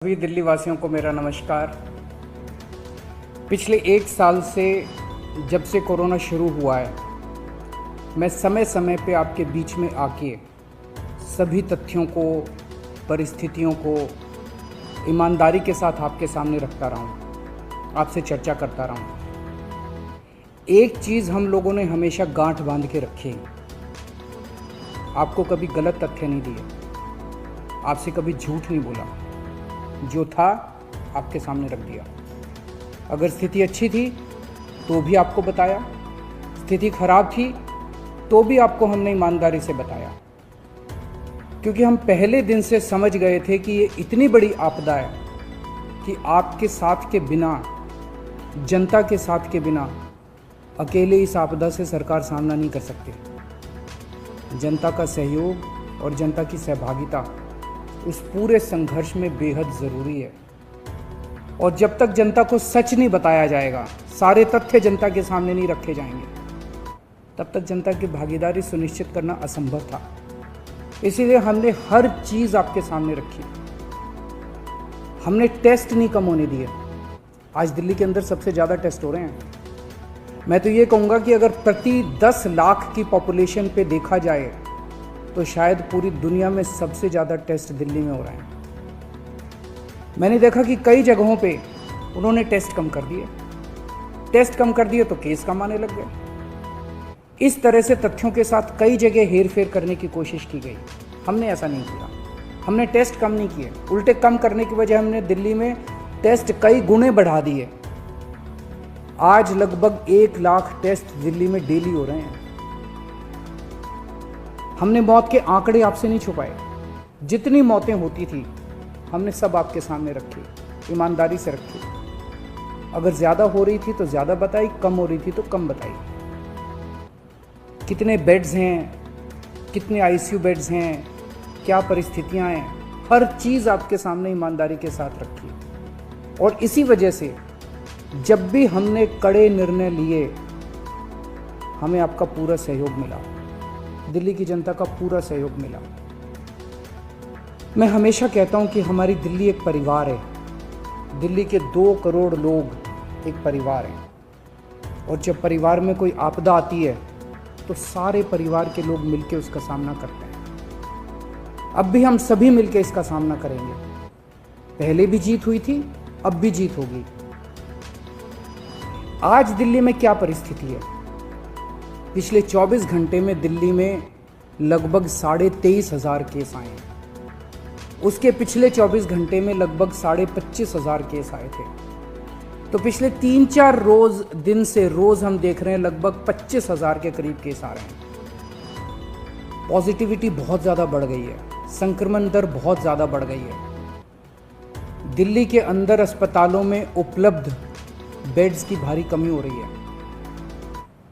सभी दिल्ली वासियों को मेरा नमस्कार। पिछले 1 साल से जब से कोरोना शुरू हुआ है, मैं समय समय पे आपके बीच में आके सभी तथ्यों को, परिस्थितियों को ईमानदारी के साथ आपके सामने रखता रहा हूँ, आपसे चर्चा करता रहा हूँ। एक चीज़ हम लोगों ने हमेशा गांठ बांध के रखी, आपको कभी गलत तथ्य नहीं दिए, आपसे कभी झूठ नहीं बोला, जो था आपके सामने रख दिया। अगर स्थिति अच्छी थी तो भी आपको बताया, स्थिति खराब थी तो भी आपको हमने ईमानदारी से बताया, क्योंकि हम पहले दिन से समझ गए थे कि ये इतनी बड़ी आपदा है कि आपके साथ के बिना, जनता के साथ के बिना अकेले इस आपदा से सरकार सामना नहीं कर सकती। जनता का सहयोग और जनता की सहभागिता उस पूरे संघर्ष में बेहद ज़रूरी है। और जब तक जनता को सच नहीं बताया जाएगा, सारे तथ्य जनता के सामने नहीं रखे जाएंगे, तब तक जनता की भागीदारी सुनिश्चित करना असंभव था। इसीलिए हमने हर चीज़ आपके सामने रखी। हमने टेस्ट नहीं कम होने दिए। आज दिल्ली के अंदर सबसे ज़्यादा टेस्ट हो रहे हैं। मैं तो ये कहूँगा कि अगर प्रति 10 लाख की पॉपुलेशन पे देखा जाए तो शायद पूरी दुनिया में सबसे ज़्यादा टेस्ट दिल्ली में हो रहे हैं। मैंने देखा कि कई जगहों पे उन्होंने टेस्ट कम कर दिए। टेस्ट कम कर दिए तो केस कम आने लग गए। इस तरह से तथ्यों के साथ कई जगह हेरफेर करने की कोशिश की गई। हमने ऐसा नहीं किया। हमने टेस्ट कम नहीं किए, उल्टे कम करने की वजह हमने दिल्ली में टेस्ट कई गुने बढ़ा दिए। आज लगभग 1 लाख टेस्ट दिल्ली में डेली हो रहे हैं। हमने मौत के आंकड़े आपसे नहीं छुपाए। जितनी मौतें होती थी हमने सब आपके सामने रखी, ईमानदारी से रखी। अगर ज़्यादा हो रही थी तो ज़्यादा बताई, कम हो रही थी तो कम बताई। कितने बेड्स हैं, कितने आईसीयू बेड्स हैं, क्या परिस्थितियां हैं, हर चीज़ आपके सामने ईमानदारी के साथ रखी। और इसी वजह से जब भी हमने कड़े निर्णय लिए, हमें आपका पूरा सहयोग मिला, दिल्ली की जनता का पूरा सहयोग मिला। मैं हमेशा कहता हूं कि हमारी दिल्ली एक परिवार है। दिल्ली के 2 करोड़ लोग एक परिवार हैं। और जब परिवार में कोई आपदा आती है तो सारे परिवार के लोग मिलकर उसका सामना करते हैं। अब भी हम सभी मिलकर इसका सामना करेंगे। पहले भी जीत हुई थी, अब भी जीत होगी। आज दिल्ली में क्या परिस्थिति है? पिछले 24 घंटे में दिल्ली में लगभग 23,500 केस आए हैं। उसके पिछले 24 घंटे में लगभग 25,500 केस आए थे। तो पिछले 3-4 रोज दिन से रोज हम देख रहे हैं लगभग 25,000 के करीब केस आ रहे हैं। पॉजिटिविटी बहुत ज़्यादा बढ़ गई है, संक्रमण दर बहुत ज़्यादा बढ़ गई है। दिल्ली के अंदर अस्पतालों में उपलब्ध बेड्स की भारी कमी हो रही है।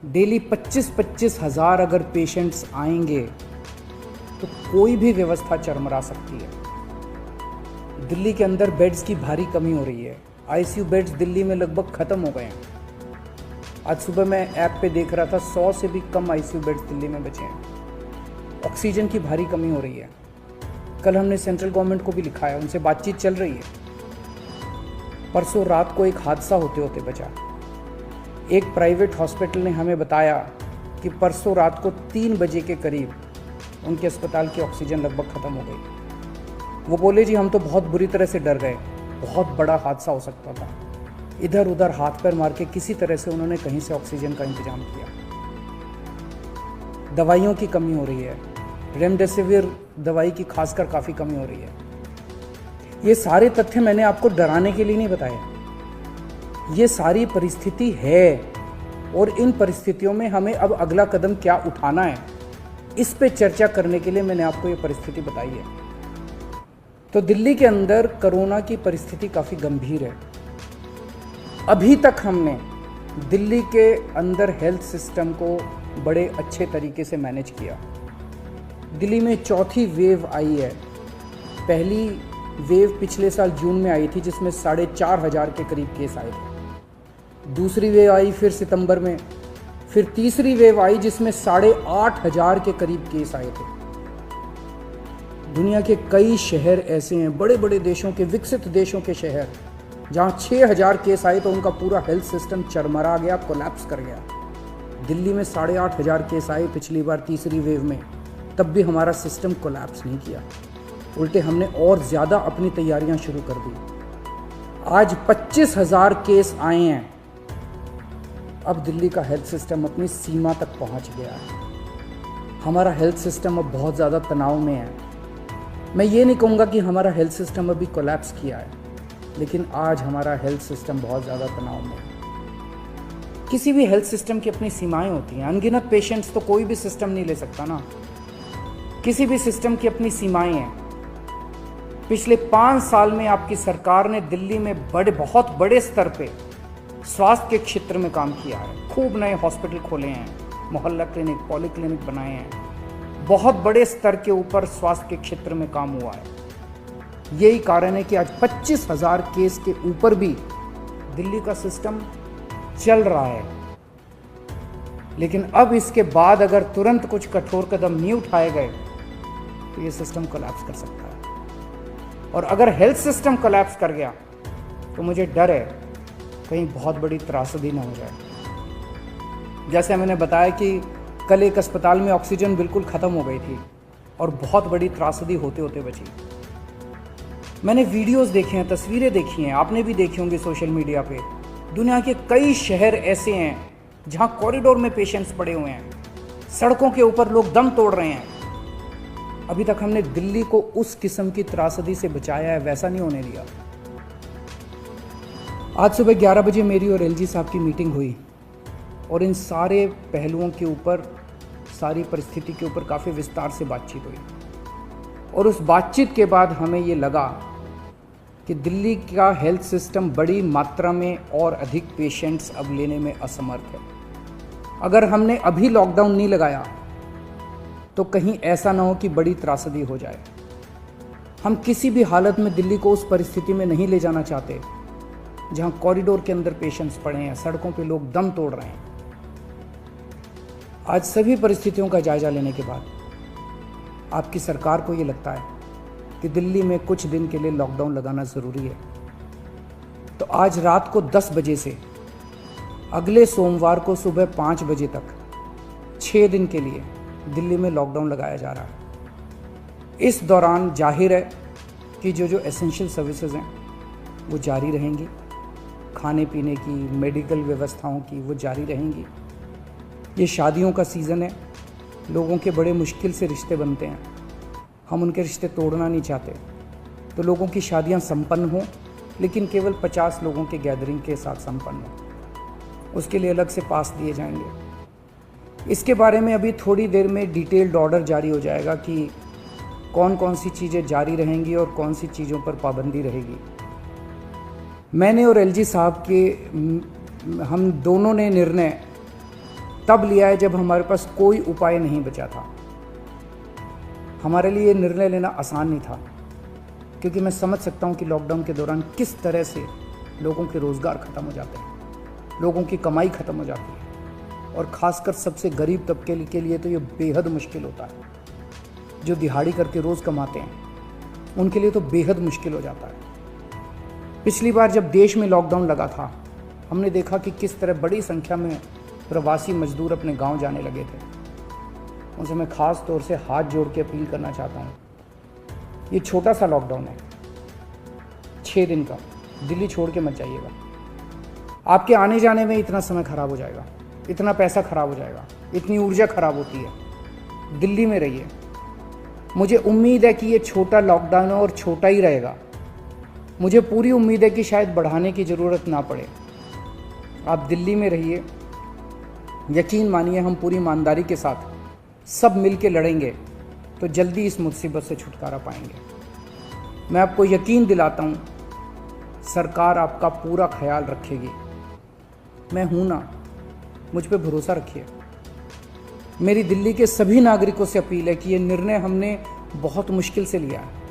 डेली 25-25 हज़ार अगर पेशेंट्स आएंगे तो कोई भी व्यवस्था चरमरा सकती है। दिल्ली के अंदर बेड्स की भारी कमी हो रही है। आईसीयू बेड्स दिल्ली में लगभग ख़त्म हो गए हैं। आज सुबह मैं ऐप पे देख रहा था 100 से भी कम आईसीयू बेड्स दिल्ली में बचे हैं। ऑक्सीजन की भारी कमी हो रही है। कल हमने सेंट्रल गवर्नमेंट को भी लिखा है, उनसे बातचीत चल रही है। परसों रात को एक हादसा होते होते बचा। एक प्राइवेट हॉस्पिटल ने हमें बताया कि परसों रात को 3 बजे के करीब उनके अस्पताल की ऑक्सीजन लगभग ख़त्म हो गई। वो बोले जी हम तो बहुत बुरी तरह से डर गए, बहुत बड़ा हादसा हो सकता था। इधर उधर हाथ पैर मार के किसी तरह से उन्होंने कहीं से ऑक्सीजन का इंतजाम किया। दवाइयों की कमी हो रही है, रेमडेसिविर दवाई की खासकर काफ़ी कमी हो रही है। ये सारे तथ्य मैंने आपको डराने के लिए नहीं बताए। ये सारी परिस्थिति है और इन परिस्थितियों में हमें अब अगला कदम क्या उठाना है, इस पे चर्चा करने के लिए मैंने आपको ये परिस्थिति बताई है। तो दिल्ली के अंदर कोरोना की परिस्थिति काफ़ी गंभीर है। अभी तक हमने दिल्ली के अंदर हेल्थ सिस्टम को बड़े अच्छे तरीके से मैनेज किया। दिल्ली में 4थी वेव आई है। पहली वेव पिछले साल जून में आई थी जिसमें 4,500 के करीब केस आए थे। दूसरी वेव आई फिर सितंबर में, फिर तीसरी वेव आई जिसमें 8,500 के करीब केस आए थे। दुनिया के कई शहर ऐसे हैं, बड़े बड़े देशों के, विकसित देशों के शहर, जहाँ 6000 केस आए तो उनका पूरा हेल्थ सिस्टम चरमरा गया, कोलैप्स कर गया। दिल्ली में 8500 केस आए पिछली बार तीसरी वेव में, तब भी हमारा सिस्टम कोलैप्स नहीं किया, उल्टे हमने और ज़्यादा अपनी तैयारियां शुरू कर दी। आज 25000 केस आए हैं। अब दिल्ली का हेल्थ सिस्टम अपनी सीमा तक पहुंच गया है। हमारा हेल्थ सिस्टम अब बहुत ज़्यादा तनाव में है। मैं ये नहीं कहूँगा कि हमारा हेल्थ सिस्टम अभी कोलैप्स किया है, लेकिन आज हमारा हेल्थ सिस्टम बहुत ज़्यादा तनाव में है। किसी भी हेल्थ सिस्टम की अपनी सीमाएं होती हैं। अनगिनत पेशेंट्स तो कोई भी सिस्टम नहीं ले सकता ना। किसी भी सिस्टम की अपनी सीमाएं हैं। पिछले 5 साल में आपकी सरकार ने दिल्ली में बहुत बड़े स्तर पे स्वास्थ्य के क्षेत्र में काम किया है। खूब नए हॉस्पिटल खोले हैं, मोहल्ला क्लिनिक, पॉली क्लिनिक बनाए हैं। बहुत बड़े स्तर के ऊपर स्वास्थ्य के क्षेत्र में काम हुआ है। यही कारण है कि आज 25000 केस के ऊपर भी दिल्ली का सिस्टम चल रहा है। लेकिन अब इसके बाद अगर तुरंत कुछ कठोर कदम नहीं उठाए गए तो ये सिस्टम कोलैप्स कर सकता है। और अगर हेल्थ सिस्टम कोलैप्स कर गया तो मुझे डर है कहीं बहुत बड़ी त्रासदी ना हो जाए। जैसे मैंने बताया कि कल एक अस्पताल में ऑक्सीजन बिल्कुल ख़त्म हो गई थी और बहुत बड़ी त्रासदी होते होते बची। मैंने वीडियोस देखे हैं, तस्वीरें देखी हैं, आपने भी देखी होंगी सोशल मीडिया पे। दुनिया के कई शहर ऐसे हैं जहां कॉरिडोर में पेशेंट्स पड़े हुए हैं, सड़कों के ऊपर लोग दम तोड़ रहे हैं। अभी तक हमने दिल्ली को उस किस्म की त्रासदी से बचाया है, वैसा नहीं होने दिया। आज सुबह 11 बजे मेरी और एलजी साहब की मीटिंग हुई और इन सारे पहलुओं के ऊपर, सारी परिस्थिति के ऊपर काफ़ी विस्तार से बातचीत हुई। और उस बातचीत के बाद हमें ये लगा कि दिल्ली का हेल्थ सिस्टम बड़ी मात्रा में और अधिक पेशेंट्स अब लेने में असमर्थ है। अगर हमने अभी लॉकडाउन नहीं लगाया तो कहीं ऐसा ना हो कि बड़ी त्रासदी हो जाए। हम किसी भी हालत में दिल्ली को उस परिस्थिति में नहीं ले जाना चाहते जहां कॉरिडोर के अंदर पेशेंट्स पड़े हैं, सड़कों पे लोग दम तोड़ रहे हैं। आज सभी परिस्थितियों का जायजा लेने के बाद आपकी सरकार को ये लगता है कि दिल्ली में कुछ दिन के लिए लॉकडाउन लगाना ज़रूरी है। तो आज रात को 10 बजे से अगले सोमवार को सुबह 5 बजे तक 6 दिन के लिए दिल्ली में लॉकडाउन लगाया जा रहा है। इस दौरान जाहिर है कि जो एसेंशियल सर्विसेज हैं वो जारी रहेंगी, खाने पीने की, मेडिकल व्यवस्थाओं की वो जारी रहेंगी। ये शादियों का सीज़न है, लोगों के बड़े मुश्किल से रिश्ते बनते हैं, हम उनके रिश्ते तोड़ना नहीं चाहते। तो लोगों की शादियां संपन्न हों, लेकिन केवल 50 लोगों के गैदरिंग के साथ संपन्न हो, उसके लिए अलग से पास दिए जाएंगे। इसके बारे में अभी थोड़ी देर में डिटेल्ड ऑर्डर जारी हो जाएगा कि कौन कौन सी चीज़ें जारी रहेंगी और कौन सी चीज़ों पर पाबंदी रहेगी। मैंने और एलजी साहब के हम दोनों ने निर्णय तब लिया है जब हमारे पास कोई उपाय नहीं बचा था। हमारे लिए ये निर्णय लेना आसान नहीं था, क्योंकि मैं समझ सकता हूँ कि लॉकडाउन के दौरान किस तरह से लोगों के रोज़गार ख़त्म हो जाते हैं, लोगों की कमाई ख़त्म हो जाती है, और ख़ासकर सबसे गरीब तबके के लिए तो ये बेहद मुश्किल होता है। जो दिहाड़ी करके रोज़ कमाते हैं उनके लिए तो बेहद मुश्किल हो जाता है। पिछली बार जब देश में लॉकडाउन लगा था, हमने देखा कि किस तरह बड़ी संख्या में प्रवासी मजदूर अपने गांव जाने लगे थे। उनसे मैं ख़ास तौर से हाथ जोड़ के अपील करना चाहता हूँ, ये छोटा सा लॉकडाउन है, 6 दिन का, दिल्ली छोड़ के मत जाइएगा। आपके आने जाने में इतना समय खराब हो जाएगा, इतना पैसा खराब हो जाएगा, इतनी ऊर्जा खराब होती है। दिल्ली में रहिए। मुझे उम्मीद है कि ये छोटा लॉकडाउन है और छोटा ही रहेगा। मुझे पूरी उम्मीद है कि शायद बढ़ाने की ज़रूरत ना पड़े। आप दिल्ली में रहिए। यकीन मानिए, हम पूरी ईमानदारी के साथ सब मिल के लड़ेंगे तो जल्दी इस मुसीबत से छुटकारा पाएंगे। मैं आपको यकीन दिलाता हूँ, सरकार आपका पूरा ख्याल रखेगी। मैं हूँ ना, मुझ पे भरोसा रखिए। मेरी दिल्ली के सभी नागरिकों से अपील है कि ये निर्णय हमने बहुत मुश्किल से लिया है।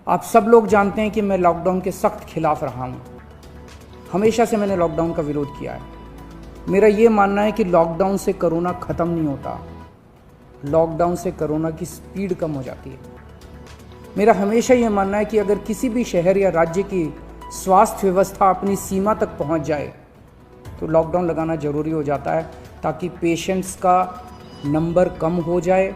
आप सब लोग जानते हैं कि मैं लॉकडाउन के सख्त खिलाफ रहा हूँ। हमेशा से मैंने लॉकडाउन का विरोध किया है। मेरा ये मानना है कि लॉकडाउन से कोरोना ख़त्म नहीं होता, लॉकडाउन से कोरोना की स्पीड कम हो जाती है। मेरा हमेशा ये मानना है कि अगर किसी भी शहर या राज्य की स्वास्थ्य व्यवस्था अपनी सीमा तक पहुंच जाए तो लॉकडाउन लगाना ज़रूरी हो जाता है, ताकि पेशेंट्स का नंबर कम हो जाए,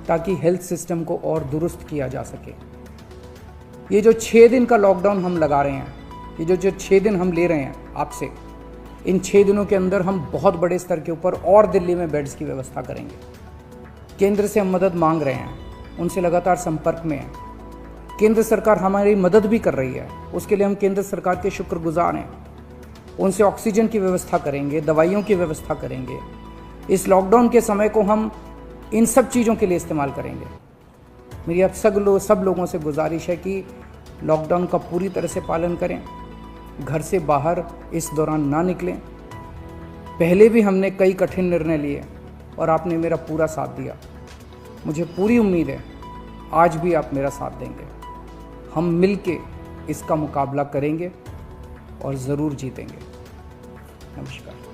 ताकि हेल्थ सिस्टम को और दुरुस्त किया जा सके। ये जो 6 दिन का लॉकडाउन हम लगा रहे हैं, ये जो 6 दिन हम ले रहे हैं आपसे, इन 6 दिनों के अंदर हम बहुत बड़े स्तर के ऊपर और दिल्ली में बेड्स की व्यवस्था करेंगे। केंद्र से हम मदद मांग रहे हैं, उनसे लगातार संपर्क में हैं। केंद्र सरकार हमारी मदद भी कर रही है, उसके लिए हम केंद्र सरकार के शुक्रगुजार हैं। उनसे ऑक्सीजन की व्यवस्था करेंगे, दवाइयों की व्यवस्था करेंगे। इस लॉकडाउन के समय को हम इन सब चीज़ों के लिए इस्तेमाल करेंगे। मेरी अब सब लोगों से गुजारिश है कि लॉकडाउन का पूरी तरह से पालन करें, घर से बाहर इस दौरान ना निकलें। पहले भी हमने कई कठिन निर्णय लिए और आपने मेरा पूरा साथ दिया। मुझे पूरी उम्मीद है आज भी आप मेरा साथ देंगे। हम मिलके इसका मुकाबला करेंगे और ज़रूर जीतेंगे। नमस्कार।